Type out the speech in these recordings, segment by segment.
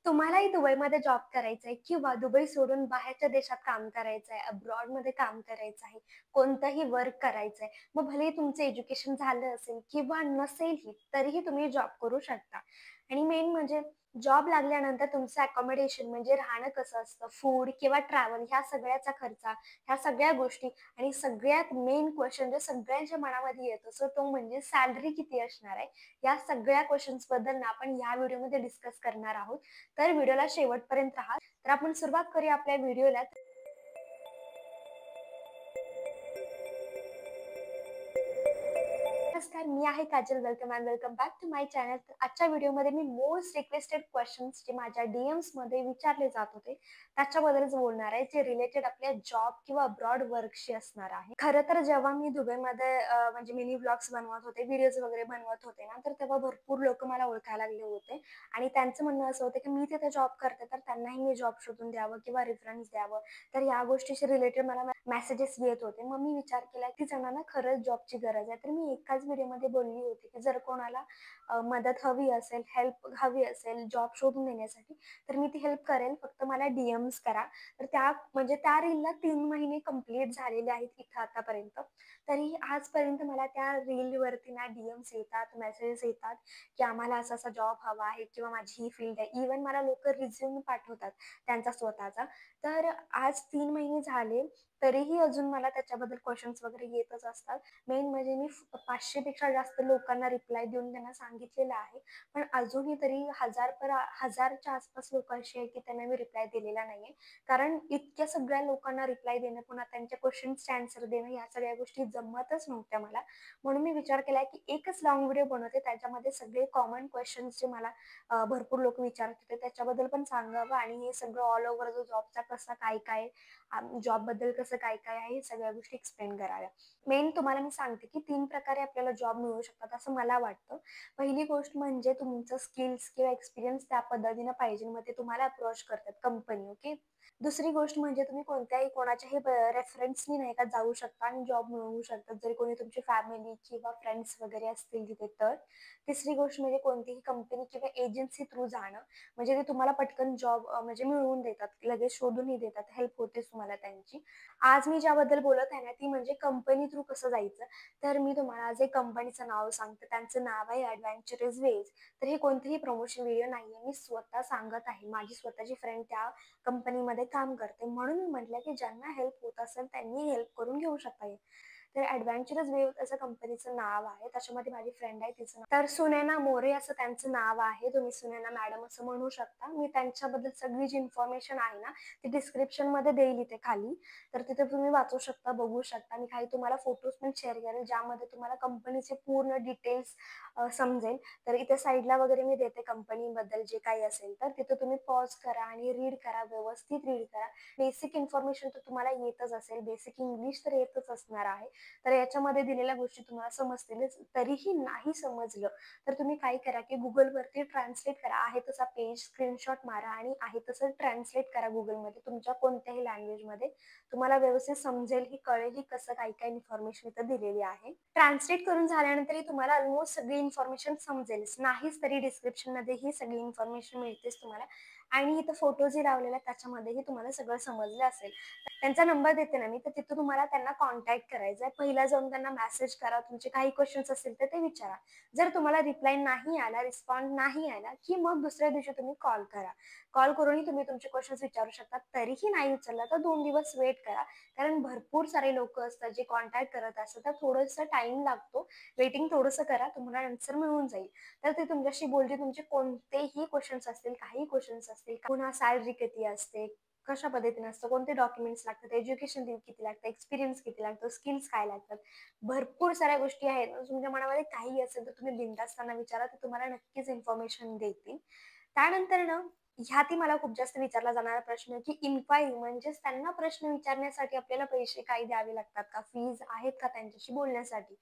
तुम्हालाही दुबईमध्ये जॉब करायचा आहे किंवा दुबई सोडून बाहेरच्या देशात काम करायचं आहे, अब्रॉडमध्ये काम करायचं आहे, कोणतंही वर्क करायचं आहे. मग भलेही तुमचं एज्युकेशन झालं असेल किंवा नसेलही, तरीही तुम्ही जॉब करू शकता. आणि मेन म्हणजे जॉब लागल्यानंतर तुमचं अकोमोडेशन म्हणजे राहणं कसं असतं, फूड किंवा ट्रॅव्हल ह्या सगळ्याचा खर्च, ह्या सगळ्या गोष्टी आणि सगळ्यात मेन क्वेश्चन जो सगळ्यांच्या मनामध्ये येतो, सो तो म्हणजे सॅलरी किती असणार आहे. या सगळ्या क्वेशन्सबद्दल ना आपण या व्हिडिओमध्ये डिस्कस करणार आहोत. तर व्हिडिओला शेवटपर्यंत राहा. तर आपण सुरुवात करूया आपल्या व्हिडिओला. नमस्कार, मी आहे Kajal. Welcome and welcome back to my channel. तर आजच्या व्हिडिओमध्ये मी मोस्ट रिक्वेस्टेड क्वेश्चन्स जे माझ्या डीएम्स मध्ये विचारले जात होते त्याच्याबद्दलच बोलणार आहे, जे रिलेटेड आपल्या जॉब किंवा अब्रॉड वर्कशी असणार आहे. खरं तर जेव्हा मी दुबईमध्ये म्हणजे मिनी ब्लॉग्स बनवत होते, व्हिडिओज वगैरे बनवत होते ना, तर तेव्हा भरपूर लोक मला ओळखायला लागले होते आणि त्यांचं म्हणणं असं होतं की मी तिथे जॉब करते, तर त्यांनाही मी जॉब शोधून द्यावं किंवा रेफरन्स द्यावं. तर या गोष्टीशी रिलेटेड मला मेसेजेस येत होते. मग मी विचार केला की जणांना खरंच जॉबची गरज आहे. तर मी एकाच व्हिडिओमध्ये बोलली होती की जर कोणाला मदत हवी असेल, हेल्प हवी असेल जॉब शोधून देण्यासाठी, तर मी ती हेल्प करेल. फक्त मला डीएम्स करा. तर त्या रीलला 3 महिने कंप्लीट झालेले आहेत इथं आतापर्यंत. तरीही आजपर्यंत मला त्या रीलवरती ना डीएम्स येतात, मेसेजेस येतात की आम्हाला असा असा जॉब हवा आहे किंवा माझी ही फील्ड आहे. इव्हन मला लोक रिझ्यूम पाठवतात त्यांचा स्वतःचा. तर आज 3 महिने झाले, तरीही अजून मला त्याच्याबद्दल क्वेश्चन्स वगैरे येतच असतात. मेन म्हणजे मी 500 पेक्षा जास्त लोकांना रिप्लाय देऊन त्यांना सांगितलेलं आहे. पण अजूनही तरी हजारच्या आसपास लोक अशी आहे की त्यांना मी रिप्लाय दिलेला नाहीये. कारण इतक्या सगळ्या लोकांना रिप्लाय देणं, पुन्हा त्यांच्या क्वेश्चन्सचे आन्सर देणं, या सगळ्या गोष्टी जमतच नव्हत्या मला. म्हणून मी विचार केला की एकच लॉंग व्हिडिओ बनवते, त्याच्यामध्ये सगळे कॉमन क्वेश्चन्स जे मला भरपूर लोक विचारत होते त्याच्याबद्दल पण सांगावं, आणि हे सगळं ऑल ओव्हर जो जॉबचा कसा काय काय, जॉब बद्दल कसं काय काय आहे, हे सगळ्या गोष्टी एक्सप्लेन कराव्या. मेन तुम्हाला मी सांगते की 3 प्रकारे आपल्याला जॉब मिळू शकतात असं मला वाटतं. पहिली गोष्ट म्हणजे तुमचं स्किल्स किंवा एक्सपिरियन्स त्या पद्धतीनं पाहिजे, मग ते तुम्हाला अप्रोच करतात कंपनी. ओके. दुसरी गोष्ट म्हणजे तुम्ही कोणत्याही कोणाच्याही रेफरन्सनी नाही का जाऊ शकता आणि जॉब मिळवू शकता, जरी कोणी तुमची फॅमिली किंवा फ्रेंड्स वगैरे असतील तिथे तर. तिसरी गोष्ट म्हणजे कोणतीही कंपनी किंवा एजन्सी थ्रू जाणं, म्हणजे ते तुम्हाला पटकन जॉब म्हणजे मिळवून देतात, लगेच शोधूनही देतात, हेल्प होतेच तुम्हाला त्यांची. आज मी ज्याबद्दल बोलत आहे ना, ती म्हणजे कंपनी थ्रू कसं जायचं. तर मी तुम्हाला आज एक कंपनीचं नाव सांगते. त्यांचं नाव आहे ॲडव्हेंचरस वेज. तर हे कोणतेही प्रमोशन व्हिडिओ नाहीये, मी स्वतः सांगत आहे. माझी स्वतःची फ्रेंड त्या कंपनीमध्ये काम करते, म्हणून मी म्हटलं की ज्यांना हेल्प होत असेल त्यांनी हेल्प करून घेऊ शकता. तर ॲडव्हेंचरस वेव असं कंपनीचं नाव आहे. त्याच्यामध्ये माझी फ्रेंड आहे, तिचं नाव तर सुनैना मोरे असं त्यांचं नाव आहे. तुम्ही सुनैना मॅडम असं म्हणू शकता. मी त्यांच्याबद्दल सगळी जी इन्फॉर्मेशन आहे ना, ती डिस्क्रिप्शनमध्ये देईल इथे खाली. तर तिथे तुम्ही वाचू शकता, बघू शकता. मी काही तुम्हाला फोटोज पण शेअर करेल, ज्यामध्ये तुम्हाला कंपनीचे पूर्ण डिटेल्स समजेल. तर इथे साईडला वगैरे मी देते कंपनीबद्दल जे काही असेल, तर तिथे तुम्ही पॉज करा आणि रीड करा, व्यवस्थित रीड करा. बेसिक इन्फॉर्मेशन तर तुम्हाला येतच असेल, बेसिक इंग्लिश तर येतच असणार आहे. तर याच्यामध्ये दिलेल्या गोष्टी तुम्हाला समजतीलच. तरीही नाही समजलं तर तुम्ही काय करा की गुगलवरती ट्रान्सलेट करा. आहे तसा पेज स्क्रीनशॉट मारा आणि आहे तसं ट्रान्सलेट करा गुगलमध्ये, तुमच्या कोणत्याही लँग्वेजमध्ये. तुम्हाला व्यवस्थित समजेल, ही कळेल, ही कसं काय काय इन्फॉर्मेशन इथं दिलेली आहे. ट्रान्सलेट करून झाल्यानंतर तुम्हाला ऑलमोस्ट सगळी इन्फॉर्मेशन समजेलच, नाहीच तरी डिस्क्रिप्शनमध्ये ही सगळी इन्फॉर्मेशन मिळतेच तुम्हाला. आणि इथं फोटो जे लावलेला त्याच्यामध्येही तुम्हाला सगळं समजलं असेल. त्यांचा नंबर देते ना मी, तर तिथं तुम्हाला त्यांना कॉन्टॅक्ट करायचा आहे. पहिला जाऊन त्यांना मेसेज करा, तुमचे काही क्वेश्चन्स असतील तर ते विचारा. जर तुम्हाला रिप्लाय नाही आला, रिस्पॉन्स नाही आला, की मग दुसऱ्या दिवशी तुम्ही कॉल करा. कॉल करूनही तुम्ही तुमचे क्वेश्चन्स विचारू शकता. तरीही नाही उचलला तर 2 दिवस वेट करा. कारण भरपूर सारे लोक असतात जे कॉन्टॅक्ट करत असतात, तर थोडंसं टाइम लागतो. वेटिंग थोडंसं करा, तुम्हाला आन्सर मिळून जाईल. तर ते तुमच्याशी बोलते. तुमचे कोणतेही क्वेश्चन्स असतील, काही क्वेश्चन्स असतील, पुन्हा सॅलरी किती असते, कशा पद्धतीने असतं, कोणते डॉक्युमेंट्स लागतात, एज्युकेशन किती लागतं, एक्सपिरियन्स किती लागतो, स्किल्स काय लागतात, भरपूर साऱ्या गोष्टी आहेत. तुमच्या मनामध्ये काही असेल तर तुम्ही बिनधास्ताना विचारा, तर तुम्हाला नक्कीच इन्फॉर्मेशन देतील. त्यानंतर ना, ह्यातही मला खूप जास्त विचारला जाणारा प्रश्न की इन्क्वायरी म्हणजेच त्यांना प्रश्न विचारण्यासाठी आपल्याला पैसे काही द्यावे लागतात का, फीज आहेत का त्यांच्याशी बोलण्यासाठी.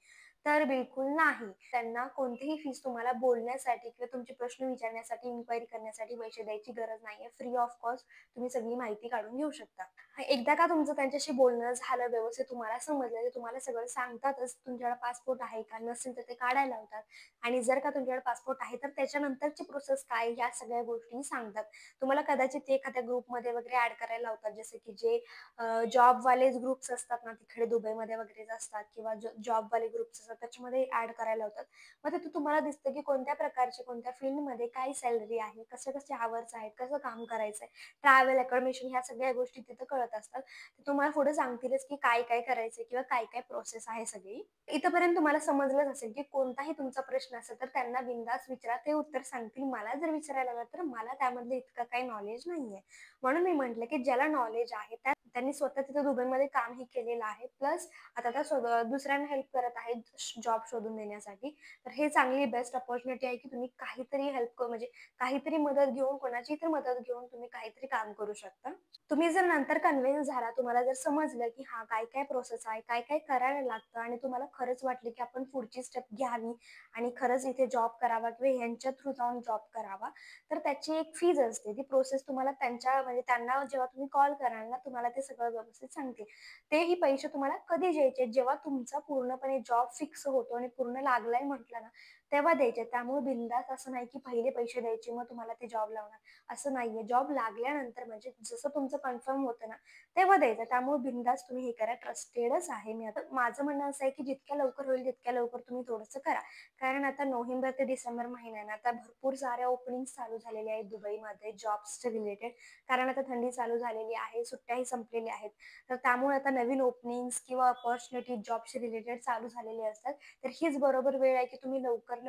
तर बिलकुल नाही. त्यांना कोणतीही फीस तुम्हाला बोलण्यासाठी किंवा तुमचे प्रश्न विचारण्यासाठी, इन्क्वायरी करण्यासाठी पैसे द्यायची गरज नाहीये. फ्री ऑफ कॉस्ट तुम्ही सगळी माहिती काढून घेऊ शकता. एकदा का तुमचं त्यांच्याशी बोलणं झालं, व्यवस्थित तुम्हाला समजलं, ते तुम्हाला सगळं सांगतातच. तुमच्याकडे पासपोर्ट आहे का? नसेल तर ते काढायला लावतात आणि जर का तुमच्याकडे पासपोर्ट आहे, तर त्याच्यानंतरची प्रोसेस काय, ह्या सगळ्या गोष्टी सांगतात. तुम्हाला कदाचित ते एखाद्या ग्रुपमध्ये वगैरे ॲड करायला लावतात. जसे की जे जॉबवालेच ग्रुप्स असतात ना, तिकडे दुबईमध्ये वगैरे असतात किंवा जॉबवाले ग्रुप्स असतात, त्याच्यामध्ये ॲड करायला लावतात. मग तिथे तुम्हाला दिसतं की कोणत्या प्रकारचे, कोणत्या फील्डमध्ये काय सॅलरी आहे, कसे-कसे आवर्स आहेत, कसं काम करायचंय, ट्रॅव्हल, अकोमोडेशन ह्या सगळ्या गोष्टी तिथं कळत असतात. ते तुम्हाला पुढे सांगतीलच की काय-काय करायचंय किंवा काय-काय प्रोसेस आहे सगळी. इथपर्यंत तुम्हाला समजलंच असेल की कोणताही तुमचा प्रश्न असेल तर त्यांना बिनधास्त विचारा. ते उत्तर सांगतील. मला जर विचारायला लागलं तर मला त्यामधलं इतकं काही नॉलेज नाहीये. म्हणून मी म्हटलं की ज्याला नॉलेज आहे त्यांनी स्वतः तिथं दुबईमध्ये कामही केलेलं आहे. प्लस आता त्या दुसऱ्यांना हेल्प करत आहेत जॉब शोधून देण्यासाठी. तर हे चांगली बेस्ट अपॉर्च्युनिटी आहे की तुम्ही काहीतरी म्हणजे काहीतरी मदत घेऊन, कोणाची तर मदत घेऊन तुम्ही काहीतरी काम करू शकता. तुम्ही जर नंतर कन्व्हिन्स झाला, तुम्हाला जर समजलं की हां, काय-काय प्रोसेस आहे, काय-काय करायला लागतं आणि तुम्हाला खरंच वाटलं की आपण पुढची स्टेप घ्यावी आणि खरंच इथे जॉब करावा किंवा ह्यांच्या थ्रू जाऊन जॉब करावा, तर त्याची एक फीज असते. ती प्रोसेस तुम्हाला म्हणजे त्यांना जेव्हा तुम्ही कॉल कराल ना, तुम्हाला ते सगळं व्यवस्थित सांगतील. तेही पैसे तुम्हाला कधी द्यायचे? जेव्हा तुमचा पूर्णपणे जॉब फिक्स होतो आणि पूर्ण लागलाय म्हटलं ना, तेव्हा द्यायचे. त्यामुळे बिनधास्त असं नाही की पहिले पैसे द्यायचे, मग तुम्हाला ते जॉब लावणार. असं नाहीये. जॉब लागल्यानंतर म्हणजे जसं तुमचं कन्फर्म होतं ना, तेव्हा द्यायचं. त्यामुळे बिनधास्त तुम्ही हे करा. ट्रस्टेडच आहे मी. आता माझं म्हणणं असं आहे, की जितक्या लवकर होईल तितक्या लवकर तुम्ही थोडंसं करा. कारण आता नोव्हेंबर ते डिसेंबर महिना आहे ना, आता भरपूर साऱ्या ओपनिंग्स चालू झालेल्या आहेत दुबईमध्ये जॉब्सच्या रिलेटेड. कारण आता थंडी चालू झालेली आहे, सुट्ट्याही संपलेल्या आहेत. तर त्यामुळे आता नवीन ओपनिंग्स किंवा अपॉर्च्युनिटी जॉबशी रिलेटेड चालू झालेले असतात. तर हीच बरोबर वेळ आहे, की तुम्ही लवकर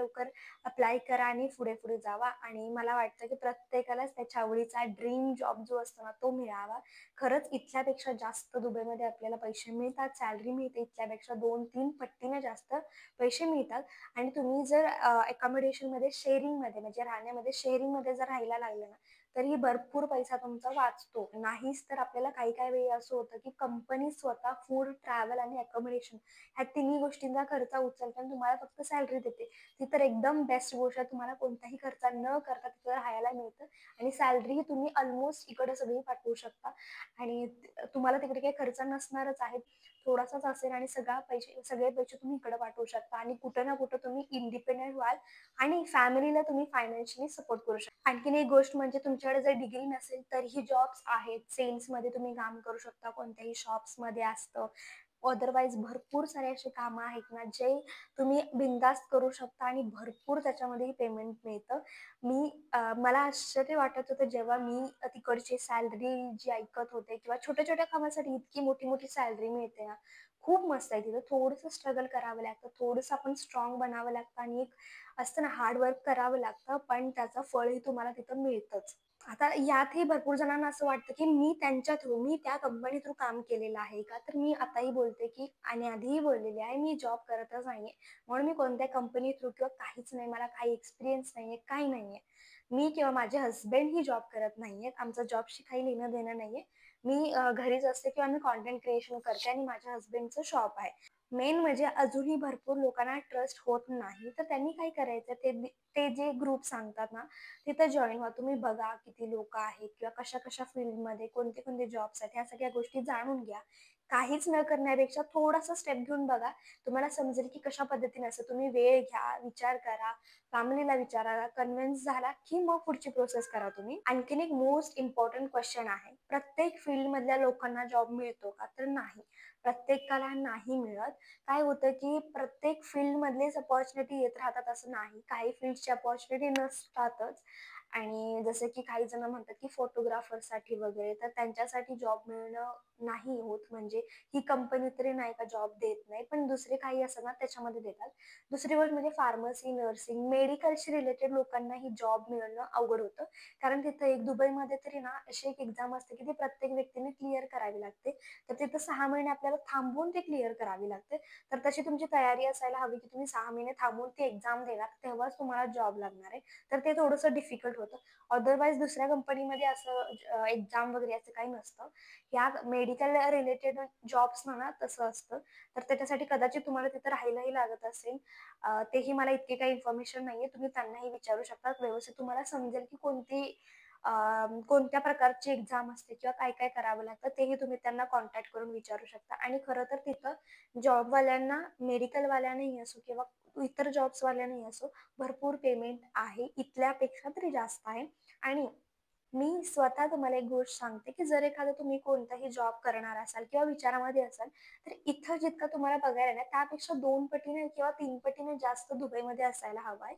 अप्लाय करा आणि पुढे-पुढे जावा आणि मला वाटतं, की प्रत्येकालाच त्याच्या आवडीचा ड्रीम जॉब जो असतो ना, तो मिळावा. खरंच इथल्यापेक्षा जास्त दुबईमध्ये आपल्याला पैसे मिळतात, सॅलरी मिळते इथल्यापेक्षा 2-3 पटीने जास्त पैसे मिळतात आणि तुम्ही जर अकोमोडेशनमध्ये शेअरिंगमध्ये म्हणजे राहण्यामध्ये शेअरिंगमध्ये जर राहायला लागले ना, तरी भरपूर पैसा तुमचा वाचतो. नाहीच तर आपल्याला काही-काही वेळी असं होतं, की कंपनी स्वतः फूड, ट्रॅव्हल आणि अकोमोडेशन ह्या तिन्ही गोष्टींचा खर्च उचलते आणि तुम्हाला फक्त सॅलरी देते. ती तर एकदम बेस्ट गोष्ट आहे. तुम्हाला कोणताही खर्च न करता तिथं राहायला मिळतं आणि सॅलरीही तुम्ही ऑलमोस्ट इकडे सगळी पाठवू शकता आणि तुम्हाला तिकडे काही खर्च नसणारच आहे. थोडासाच असेल आणि सगळे पैसे तुम्ही इकडे पाठवू शकता आणि कुठं ना कुठं तुम्ही इंडिपेंडंट व्हाल आणि फॅमिलीला तुम्ही फायनान्शियली सपोर्ट करू शकता. आणखीन एक गोष्ट म्हणजे तुमच्याकडे जर डिग्री नसेल तरीही जॉब्स आहेत. सेल्समध्ये तुम्ही काम करू शकता. कोणत्याही शॉप्समध्ये असतं. अदरवाईज भरपूर सारे असे कामं आहेत ना, जे तुम्ही बिनधास्त करू शकता आणि भरपूर त्याच्यामध्ये पेमेंट मिळतं. मला आश्चर्य वाटत होतं जेव्हा मी तिकडची सॅलरी जी ऐकत होते किंवा छोट्या-छोट्या कामासाठी इतकी मोठी-मोठी सॅलरी मिळते ना, खूप मस्त आहे तिथं. थोडंसं स्ट्रगल करावं लागतं, थोडंसं आपण स्ट्राँग बनावं लागतं आणि एक असतं ना हार्ड करावं लागतं, पण त्याचं फळही तुम्हाला तिथं मिळतंच. आता यातही भरपूर जणांना असं वाटतं, की मी त्या कंपनी थ्रू काम केलेलं आहे का? तर मी आताही बोलते, की आणि आधीही बोललेली आहे, मी जॉब करतच नाहीये. म्हणून मी कोणत्या कंपनी थ्रू किंवा काहीच नाही, मला काही एक्सपिरियन्स नाहीये, काही नाहीये. मी किंवा माझे हसबंड ही जॉब करत नाहीयेत. आमचं जॉबशी काही लेणं-देणं नाहीये. मी घरीच असते किंवा मी कंटेंट क्रिएशन करते आणि माझ्या हसबंडचं शॉप आहे. मेन म्हणजे अजूनही भरपूर लोकांना ट्रस्ट होत नाही. तर त्यांनी काय करायचं ते जे ग्रुप सांगतात ना, तिथं जॉइन व्हा. तुम्ही बघा किती लोकं आहेत किंवा कशा-कशा फील्डमध्ये कोणते-कोणते जॉब्स आहेत, ह्या सगळ्या गोष्टी जाणून घ्या. काहीच न करण्यापेक्षा थोडासा स्टेप घेऊन बघा. तुम्हाला समजेल की कशा पद्धतीने असतं. तुम्ही वेळ घ्या, विचार करा, फॅमिलीला विचारा, कन्विन्स झाला की मग पुढची प्रोसेस करा तुम्ही. आणखीन एक मोस्ट इम्पोर्टंट क्वेश्चन आहे. प्रत्येक फील्डमधल्या लोकांना जॉब मिळतो का? तर नाही. प्रत्येकाला नाही मिळत. काय होतं की प्रत्येक फील्डमधलेच अपॉर्च्युनिटी येत राहतात असं नाही. काही फील्ड्सची अपॉर्च्युनिटी नसतातच आणि जसं की काही जण म्हणतात की फोटोग्राफरसाठी वगैरे तर त्यांच्यासाठी जॉब मिळणं नाही होत. म्हणजे ही कंपनी तरी नाही का जॉब देत नाही, पण दुसरे काही असतात ना त्याच्यामध्ये देतात. दुसरी गोष्ट म्हणजे फार्मसी, नर्सिंग, मेडिकलशी रिलेटेड लोकांनाही जॉब मिळणं अवघड होतं. कारण तिथं एक दुबईमध्ये तरी ना अशी एक एक्झाम असते की ती प्रत्येक व्यक्तीने क्लिअर करावी लागते. तर तिथं 6 महिने आपल्याला थांबून ते क्लिअर करावी लागते. तर तशी तुमची तयारी असायला हवी की तुम्ही 6 महिने थांबून ती एक्झाम देणार, तेव्हाच तुम्हाला जॉब लागणार आहे. तर ते थोडंसं डिफिकल्ट होतं. होतं. अदरवाईज दुसऱ्या कंपनीमध्ये असं एक्झाम वगैरे असं काही नसतं. या मेडिकल रिलेटेड जॉब्सना ना तसं असतं. तर त्याच्यासाठी कदाचित तुम्हाला तिथं राहायलाही लागत असेल. तेही मला इतकी काही इन्फॉर्मेशन नाहीये. तुम्ही त्यांनाही विचारू शकता. व्यवस्थित तुम्हाला समजेल की कोणत्या प्रकारची एक्झाम असते किंवा काय-काय करावं लागतं तेही तुम्ही त्यांना कॉन्टॅक्ट करून विचारू शकता. आणि खरं तर तिथं जॉबवाल्यांना, मेडिकलवाल्यांनाही असो किंवा इतर जॉब्सवाल्यांनाही असो, भरपूर पेमेंट आहे. इथल्यापेक्षा तरी जास्त आहे. आणि मी स्वतः तुम्हाला एक गोष्ट सांगते, की जर एखादा तुम्ही कोणताही जॉब करणार असाल किंवा विचारामध्ये असाल, तर इथं जितकं तुम्हाला पगार आहे ना, त्यापेक्षा 2 पटीने किंवा 3 पटीने जास्त दुबईमध्ये असायला हवा आहे.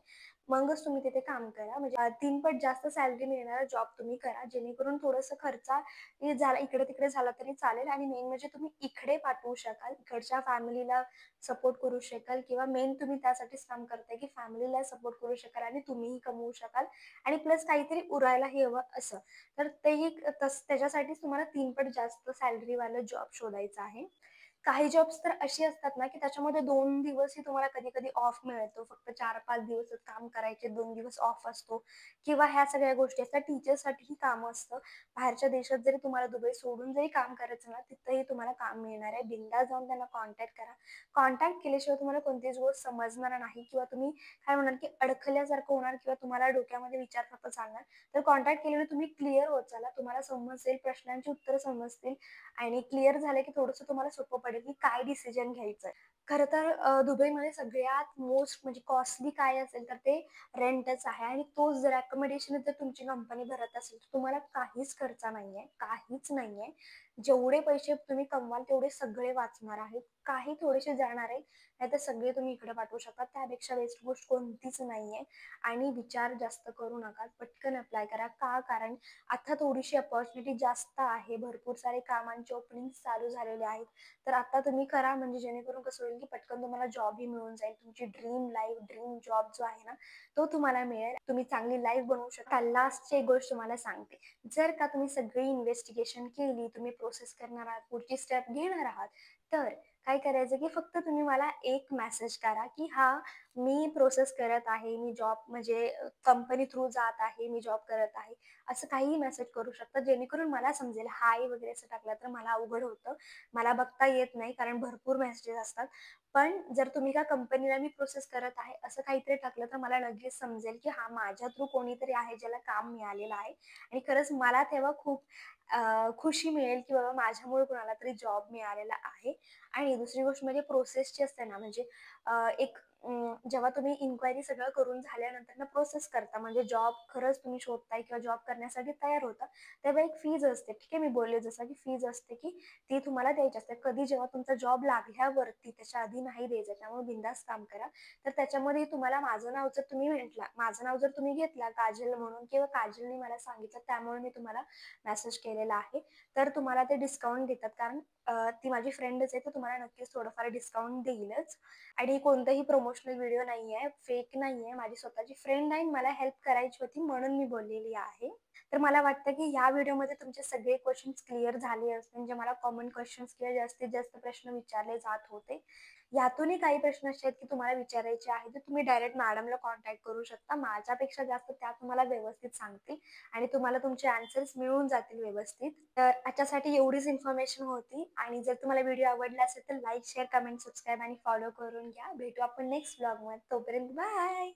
मगच तुम्ही तिथे काम करा. म्हणजे 3 पट जास्त सॅलरी मिळणारा जॉब तुम्ही करा, जेणेकरून थोडंसं खर्चा हे झाला इकडे-तिकडे झाला तरी चालेल आणि मेन म्हणजे तुम्ही इकडे पाठवू शकाल. इकडच्या फॅमिलीला सपोर्ट करू शकाल किंवा मेन तुम्ही त्यासाठीच काम करताय, की फॅमिलीला सपोर्ट करू शकाल आणि तुम्हीही कमवू शकाल आणि प्लस काहीतरी उरायलाही हवं असं. तर तेही त्याच्यासाठीच तुम्हाला 3 पट जास्त सॅलरीवाला जॉब शोधायचा आहे. काही जॉब्स तर अशी असतात ना, की त्याच्यामध्ये 2 दिवसही तुम्हाला कधी-कधी ऑफ मिळतो. फक्त 4-5 दिवसच काम करायचे, 2 दिवस ऑफ असतो किंवा ह्या सगळ्या गोष्टी असतात. टीचर्ससाठीही कामं असतं. बाहेरच्या देशात जरी तुम्हाला दुबई सोडून जरी काम करायचं ना, तिथंही तुम्हाला काम मिळणार आहे. बिनधास्त जाऊन त्यांना कॉन्टॅक्ट करा. कॉन्टॅक्ट केल्याशिवाय तुम्हाला कोणतीच गोष्ट समजणार नाही किंवा तुम्ही काय म्हणाल, की अडकल्यासारखं होणार किंवा तुम्हाला डोक्यामध्ये विचार फक्त चालणार. तर कॉन्टॅक्ट केल्याने तुम्ही क्लिअर होत चाला. तुम्हाला समजेल, प्रश्नांची उत्तरं समजतील आणि क्लिअर झालं की थोडंसं तुम्हाला सोपं पडेल की काय डिसिजन घ्यायचंय. खरं तर दुबईमध्ये सगळ्यात मोस्ट म्हणजे कॉस्टली काय असेल तर ते रेंटच आहे आणि तोच जर अकोमोडेशन जर तुमची कंपनी भरत असेल तर तुम्हाला काहीच खर्च नाहीये, काहीच नाहीये. जेवढे पैसे तुम्ही कमवाल तेवढे सगळे वाचणार आहेत. काही थोडेसे जाणार आहेत, नाहीतर सगळे तुम्ही इकडे पाठवू शकता. त्यापेक्षा बेस्ट गोष्ट कोणतीच नाहीये आणि विचार जास्त करू नका. पटकन अप्लाय करा. का? कारण आता थोडीशी अपॉर्च्युनिटी जास्त आहे. भरपूर सारे कामांचे ओपनिंग्स चालू झालेले आहेत. तर आता तुम्ही करा म्हणजे जेणेकरून कसं होईल, की पटकन तुम्हाला जॉबही मिळून जाईल. तुमची ड्रीम लाईफ, ड्रीम जॉब जो आहे ना, तो तुम्हाला मिळेल. तुम्ही चांगली लाईफ बनवू शकता. लास्टची एक गोष्ट तुम्हाला सांगते. जर का तुम्ही सगळी इन्व्हेस्टिगेशन केली, तुम्ही प्रोसेस करणार आहात, पुढची स्टेप घेणार आहात, तर काय करायचं, की फक्त तुम्ही मला एक मेसेज करा, की हां, मी प्रोसेस करत आहे, मी जॉब म्हणजे कंपनी थ्रू जात आहे, मी जॉब करत आहे. असं काहीही मेसेज करू शकता, जेणेकरून मला समजेल. हाय वगैरे असं टाकलं तर मला अवघड होतं. मला बघता येत नाही कारण भरपूर मेसेजेस असतात. पण जर तुम्ही त्या कंपनीला मी प्रोसेस करत आहे, असं काहीतरी टाकलं तर मला लगेच समजेल, की हां, माझ्या थ्रू कोणीतरी आहे ज्याला काम मिळालेलं आहे आणि खरंच मला तेव्हा खूप खुशी मिळेल, की बाबा माझ्यामुळे कोणाला तरी जॉब मिळालेला आहे. आणि दुसरी गोष्ट म्हणजे प्रोसेसची असते ना, म्हणजे एक जेव्हा तुम्ही इन्क्वायरी सगळं करून झाल्यानंतर ना प्रोसेस करता म्हणजे जॉब खरंच तुम्ही शोधताय किंवा जॉब करण्यासाठी तयार होता, तेव्हा एक फीज असते. ठीक आहे, मी बोलले जसं की फीज असते, की ती तुम्हाला द्यायची असते. कधी जेव्हा तुमचा जॉब लागल्यावरती, त्याच्या आधी नाही द्यायचं. त्यामुळे बिनधास्त काम करा. तर त्याच्यामध्ये तुम्हाला माझं नाव जर तुम्ही म्हटला माझं नाव जर तुम्ही घेतला काजल म्हणून किंवा काजलने मला सांगितलं त्यामुळे मी तुम्हाला मेसेज केलेला आहे. तर तुम्हाला ते डिस्काउंट देतात कारण ती माझी फ्रेंडच आहे, तर तुम्हाला नक्कीच थोडंफार डिस्काउंट देईलच. आणि कोणताही प्रमोशनल व्हिडिओ नाहीये, फेक नाहीये. माझी स्वतःची फ्रेंड आहे. मला हेल्प करायची होती म्हणून मी बोललेली आहे. तर मला वाटतं की ह्या व्हिडिओमध्ये तुमचे सगळे क्वेशन्स क्लिअर झाले असतील. म्हणजे मला कॉमन क्वेशन्स किंवा जास्तीत जास्त प्रश्न विचारले जात होते. यातूनही काही प्रश्न असे आहेत की तुम्हाला विचारायचे आहेत, तर तुम्ही डायरेक्ट मॅडमला कॉन्टॅक्ट करू शकता. माझ्यापेक्षा जास्त त्या तुम्हाला व्यवस्थित सांगतील आणि तुम्हाला तुमचे आन्सर्स मिळून जातील व्यवस्थित. तर आजच्यासाठी एवढीच इन्फॉर्मेशन होती आणि जर तुम्हाला व्हिडिओ आवडला असेल तर लाईक, शेअर, कमेंट, सबस्क्राईब आणि फॉलो करून घ्या. भेटू आपण नेक्स्ट व्लॉगमध्ये. तोपर्यंत बाय.